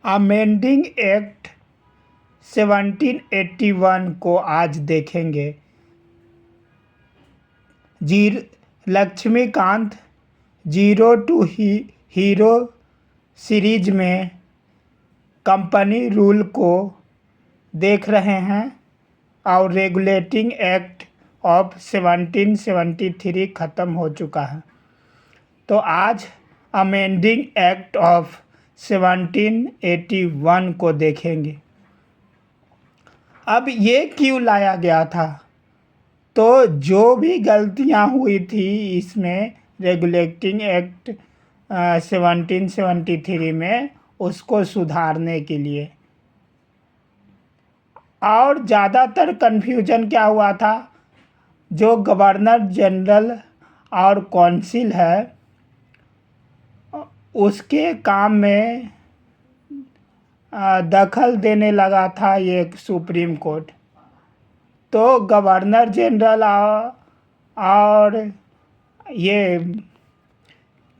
Amending act 1781 को आज देखेंगे। Laxmikanth zero to hero series में कंपनी रूल को देख रहे हैं और रेगुलेटिंग एक्ट ऑफ 1773 ख़त्म हो चुका है। तो आज अमेंडिंग एक्ट ऑफ 1781 को देखेंगे। अब ये क्यों लाया गया था? तो जो भी गलतियां हुई थी इसमें रेगुलेटिंग एक्ट 1773 में, उसको सुधारने के लिए। और ज़्यादातर कन्फ्यूजन क्या हुआ था, जो गवर्नर जनरल और काउंसिल है उसके काम में दखल देने लगा था ये सुप्रीम कोर्ट। तो गवर्नर जनरल और ये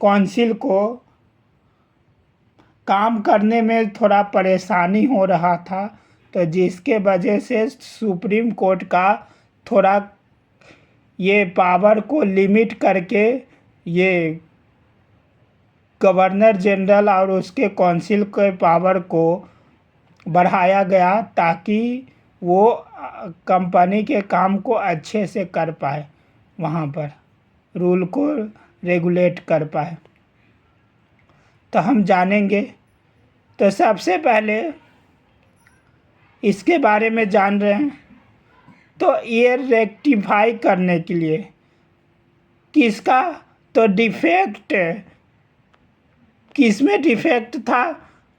काउंसिल को काम करने में थोड़ा परेशानी हो रहा था, तो जिसके वजह से सुप्रीम कोर्ट का थोड़ा ये पावर को लिमिट करके ये गवर्नर जनरल और उसके काउंसिल के पावर को बढ़ाया गया, ताकि वो कंपनी के काम को अच्छे से कर पाए, वहाँ पर रूल को रेगुलेट कर पाए। तो हम जानेंगे। तो सबसे पहले इसके बारे में जान रहे हैं। तो ये रेक्टिफाई करने के लिए किसका, तो डिफेक्ट किसमें डिफेक्ट था,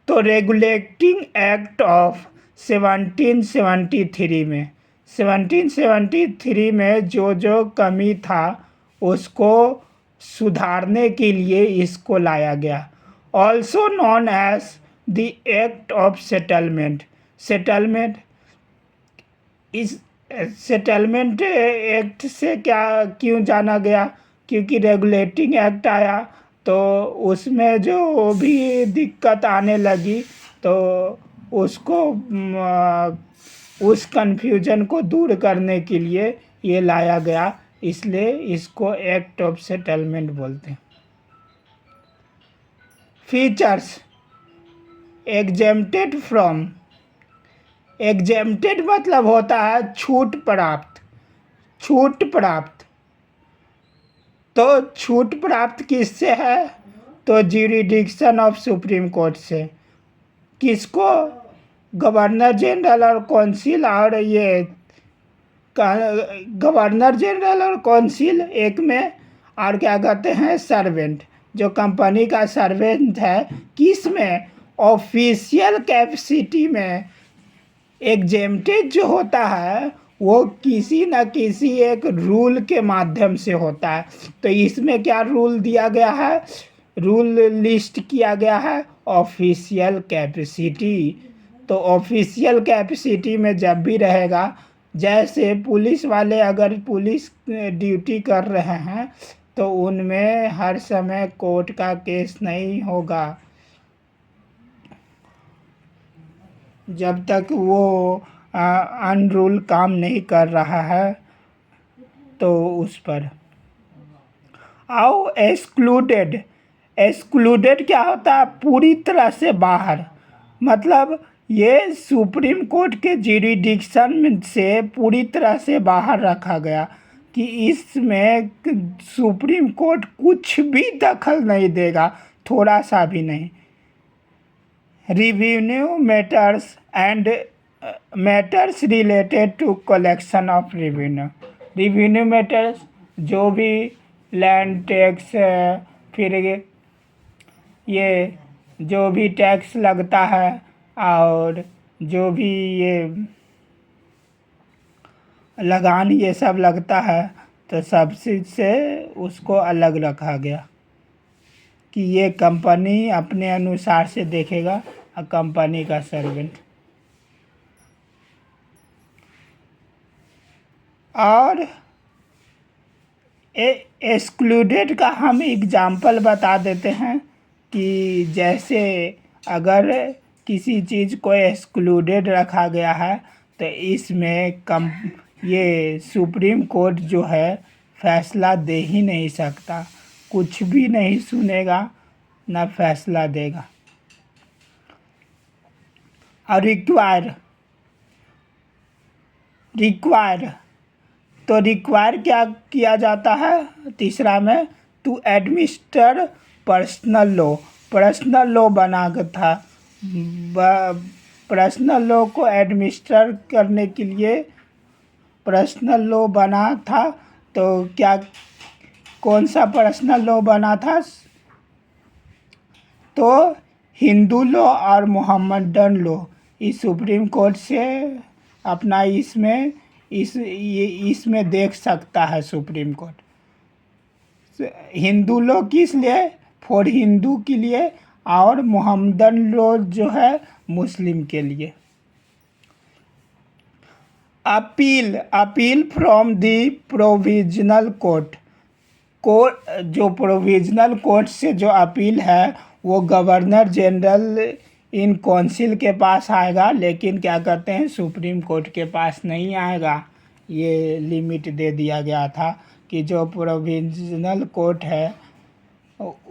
तो रेगुलेटिंग एक्ट ऑफ 1773 में 1773 में जो कमी था उसको सुधारने के लिए इसको लाया गया। Also known as the act of settlement. इस सेटलमेंट एक्ट से क्यों जाना गया, क्योंकि रेगुलेटिंग एक्ट आया तो उसमें जो भी दिक्कत आने लगी तो उसको उस कन्फ्यूजन को दूर करने के लिए ये लाया गया, इसलिए इसको एक्ट ऑफ सेटलमेंट बोलते हैं। Features exempted from. एग्जेम्प्टेड मतलब होता है छूट प्राप्त। तो छूट प्राप्त किससे है, तो ज्यूरिडिक्शन ऑफ सुप्रीम कोर्ट से। किसको, गवर्नर जनरल और काउंसिल। और ये गवर्नर जनरल और काउंसिल एक में, और क्या कहते हैं, सर्वेंट, जो कंपनी का सर्वेंट है, किस में, ऑफिशियल कैपेसिटी में। एग्जेम्प्टेड जो होता है वो किसी न किसी एक रूल के माध्यम से होता है। तो इसमें क्या रूल दिया गया है, रूल लिस्ट किया गया है, ऑफिशियल कैपेसिटी। तो ऑफिशियल कैपेसिटी में जब भी रहेगा, जैसे पुलिस वाले अगर पुलिस ड्यूटी कर रहे हैं तो उनमें हर समय कोर्ट का केस नहीं होगा जब तक वो अनरूल काम नहीं कर रहा है। तो उस पर आओ एक्सक्लूडेड क्या होता है, पूरी तरह से बाहर। मतलब ये सुप्रीम कोर्ट के ज्यूरिडिक्शन से पूरी तरह से बाहर रखा गया कि इसमें सुप्रीम कोर्ट कुछ भी दखल नहीं देगा, थोड़ा सा भी नहीं। Revenue matters and matters related to collection of revenue matters, जो भी लैंड टैक्स, फिर ये जो भी टैक्स लगता है और जो भी ये लगान ये सब लगता है, तो सबसे से उसको अलग रखा गया कि ये कंपनी अपने अनुसार से देखेगा, कंपनी का सर्वेंट। और एक्सक्लूडेड का हम एग्जाम्पल बता देते हैं कि जैसे अगर किसी चीज़ को एक्सक्लूडेड रखा गया है तो इसमें ये सुप्रीम कोर्ट जो है फैसला दे ही नहीं सकता, कुछ भी नहीं सुनेगा ना फैसला देगा। और रिक्वायर तो रिक्वायर क्या किया जाता है तीसरा में, टू एडमिनिस्टर पर्सनल लॉ बना था। पर्सनल लॉ को एडमिनिस्टर करने के लिए पर्सनल लॉ बना था। तो क्या कौन सा पर्सनल लॉ बना था? तो हिंदू लॉ और मोहम्मदन लॉ इस सुप्रीम कोर्ट से अपना इसमें देख सकता है सुप्रीम कोर्ट। हिंदू लॉ किस लिए? फॉर हिंदू के लिए, और मोहम्मदन लॉ जो है मुस्लिम के लिए। Appeal from the provisional court जो प्रोविजनल कोर्ट से जो अपील है वो गवर्नर जनरल इन काउंसिल के पास आएगा, लेकिन क्या कहते हैं सुप्रीम कोर्ट के पास नहीं आएगा। ये लिमिट दे दिया गया था कि जो प्रोविजनल कोर्ट है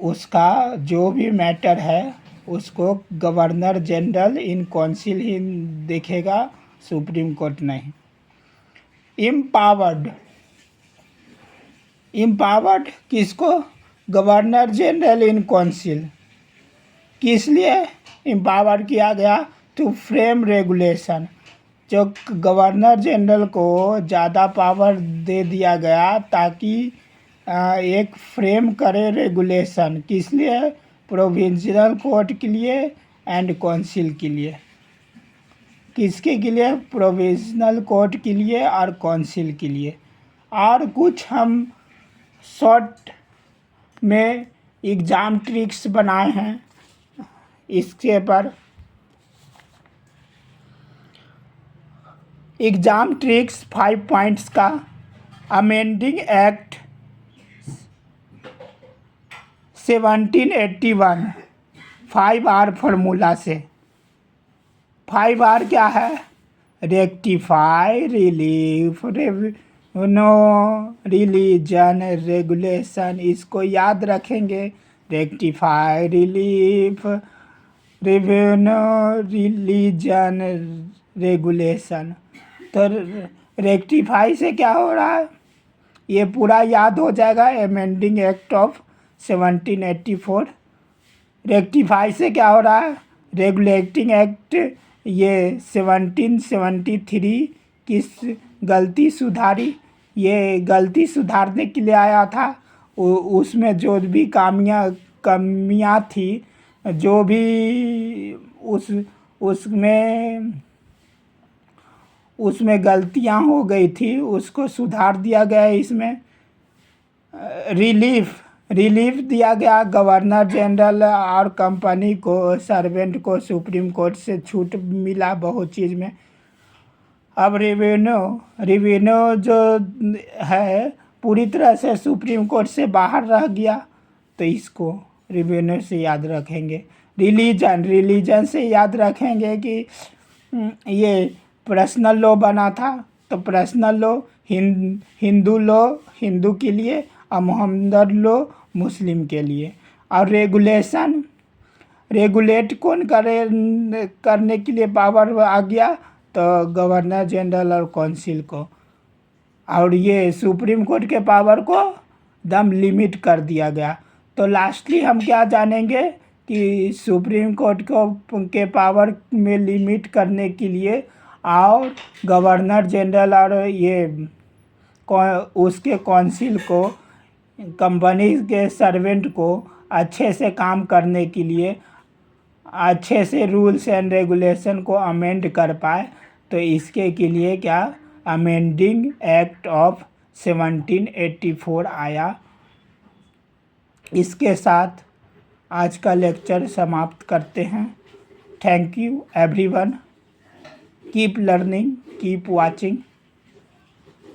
उसका जो भी मैटर है उसको गवर्नर जनरल इन काउंसिल ही देखेगा, सुप्रीम कोर्ट नहीं। इम्पावर्ड किसको? Governor general in council. किस लिए इम्पावर किया गया? To frame regulation. जो गवर्नर जनरल को ज़्यादा पावर दे दिया गया ताकि एक फ्रेम करे रेगुलेशन। किस लिए? प्रोविंशियल कोर्ट के लिए एंड काउंसिल के लिए। किसके के लिए? प्रोविजनल कोर्ट के लिए और काउंसिल के लिए। और कुछ हम शॉर्ट में एग्ज़ाम ट्रिक्स बनाए हैं इसके पर। एग्ज़ाम ट्रिक्स 5 पॉइंट्स का। अमेंडिंग एक्ट 1781 5R फार्मूला से। 5R क्या है? Rectify, relief, no, religion, regulation. इसको याद रखेंगे। Rectify, relief, revenue, religion, regulation. तो रेक्टिफाई से क्या हो रहा है ये पूरा याद हो जाएगा। Amending act of 1784। रेक्टिफाई से क्या हो रहा है? रेगुलेटिंग एक्ट ये 1773 किस गलती सुधारी? ये गलती सुधारने के लिए आया था। उसमें जो भी कमियां थी, जो भी उसमें गलतियां हो गई थी उसको सुधार दिया गया है इसमें। रिलीफ दिया गया गवर्नर जनरल और कंपनी को, सर्वेंट को सुप्रीम कोर्ट से छूट मिला बहुत चीज़ में। अब रेवेन्यू जो है पूरी तरह से सुप्रीम कोर्ट से बाहर रह गया, तो इसको रेवेन्यू से याद रखेंगे। रिलीजन से याद रखेंगे कि ये पर्सनल लॉ बना था, तो personal law Hindu law Hindu के लिए और मोहम्मदन लॉ मुस्लिम के लिए। और रेगुलेट कौन करने के लिए पावर आ गया? तो गवर्नर जनरल और काउंसिल को। और ये सुप्रीम कोर्ट के पावर को दम लिमिट कर दिया गया। तो लास्टली हम क्या जानेंगे कि सुप्रीम कोर्ट के पावर में लिमिट करने के लिए और गवर्नर जनरल और ये उसके काउंसिल को, कंपनी के सर्वेंट को अच्छे से काम करने के लिए, अच्छे से रूल्स एंड रेगुलेशन को अमेंड कर पाए, तो इसके के लिए क्या अमेंडिंग एक्ट ऑफ 1784 आया। इसके साथ आज का लेक्चर समाप्त करते हैं। Thank you everyone. Keep learning, keep watching.